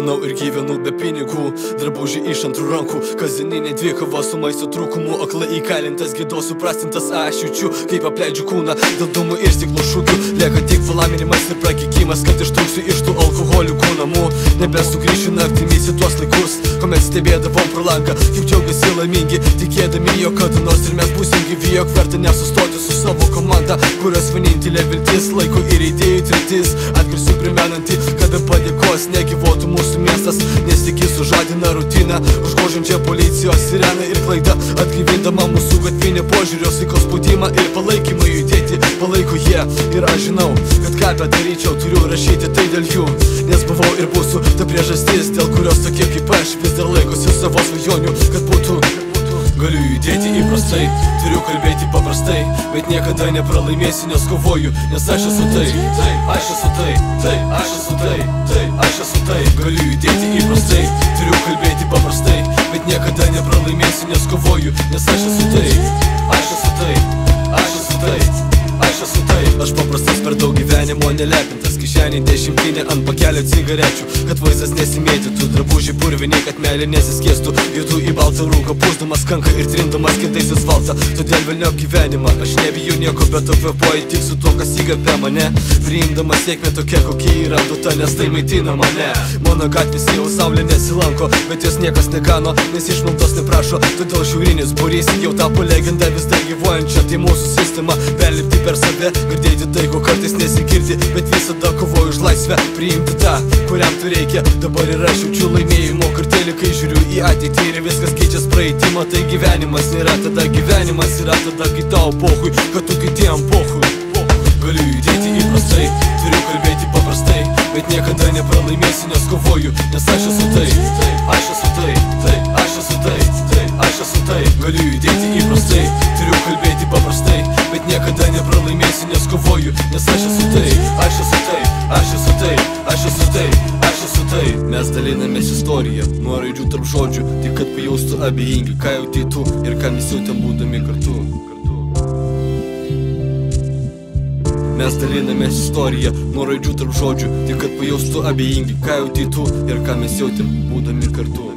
gyvenau ir gyvenu be pinigų, drabužiai iš antrų rankų, kasdieninė dvikova su maisto trūkumu, aklai įkalintas, gėdos suprastintas, aš jaučiu, kaip apleidžiu kūną dėl dūmų ir stiklų šūkių. Lieka tik palaminimas ir prakekimas, kad ištrūksiu iš tų alkoholikų namų. Nebesugrįšiu naktimis į tuos laikus, kuomet stebėdavom pro langą, kaip džiaugiasi laimingi, tikėdami, jog kada nors ir mes būsim gyvi, jog verta nesustoti su savo komanda, kurios vienintelė viltis, laiko ir idėjų trintis, atgarsiu primenanti, kada padėkos negyvotų mūsų miestas, nes tik jis sužadina rutiną, užgožiančią policijos sireną ir klaidą, atgyvindama mūsų gatvinę požiūrio, saiko spaudimą ir palaikymą judėti, palaiko jie. Ir aš žinau, kad ką bedaryčiau, turiu rašyti tai dėl jų, nes buvau ir būsiu ta priežastis, dėl kurios tokie kaip aš vis dar laikosi savo svajonių, kad būtų. Galiu judėti įprastai, turiu kalbėti paprastai, bet niekada nepralaimėsiu, nes kovoju, nes aš esu tai, aš esu tai, aš esu tai, aš esu tai. Galiu judėti įprastai, turiu kalbėti paprastai, bet niekada nepralaimėsiu, nes kovoju, nes aš esu tai, aš esu tai, aš esu tai, aš esu tai. Aš paprastas per daug gyvenimo nelepintas, kišenį dešimtinė ant pakelio cigarečių, kad vaizdas nesimėtytų, drabužiai purviniai, kad meilė nesiskėstų, judu į baltą rūką, pūsdamas kanką ir trindamas kitais asfaltą. Todėl velniop gyvenimą, aš nebijau nieko, bet kvėpuoju tik su tuo, kas įkvepia mane, priimdamas sėkmę tokia, kokia yra duota, nes tai maitina mane. Mano gatvėse jau saulė nesilanko, bet jos niekas negano, nes išmaldos neprašo, todėl šiaurinis būrys jau tapo legenda, vis dar gyvuojančia, tai mūsų sistema, perlipti per save, girdėti tai, ko kartais nesigirdi, bet visada kovoju už laisvę, priimti tą, kuriam tu reikia. Dabar ir aš jaučiu laimėjimo kartelį, kai žiūriu į ateitį ir viskas keičias praeitį. Matai, gyvenimas nėra tada, gyvenimas yra tada, kai tau pohui, kad tu kitiem pohui. Galiu judėti įprastai, turiu kalbėti paprastai, bet niekada nepralaimėsiu, nes kovoju, nes aš esu tai, aš esu tai, aš esu tai, aš esu tai. Galiu judėti įprastai, turiu kalbėti paprastai, bet niekada nepralaimėsiu, nes kovoju, nes aš esu tai, aš esu tai, aš esu tai, aš esu tai, aš esu tai. Mes dalinamės istoriją, nuo raidžių tarp žodžių, tik kad pajaustų abejingi, ką jauti tu ir ką mes jautėm būdami kartu. Mes dalinamės istoriją, nuo raidžių tarp žodžių, tik kad pajaustų abejingi, ką jauti tu ir ką mes jautėm būdami kartu.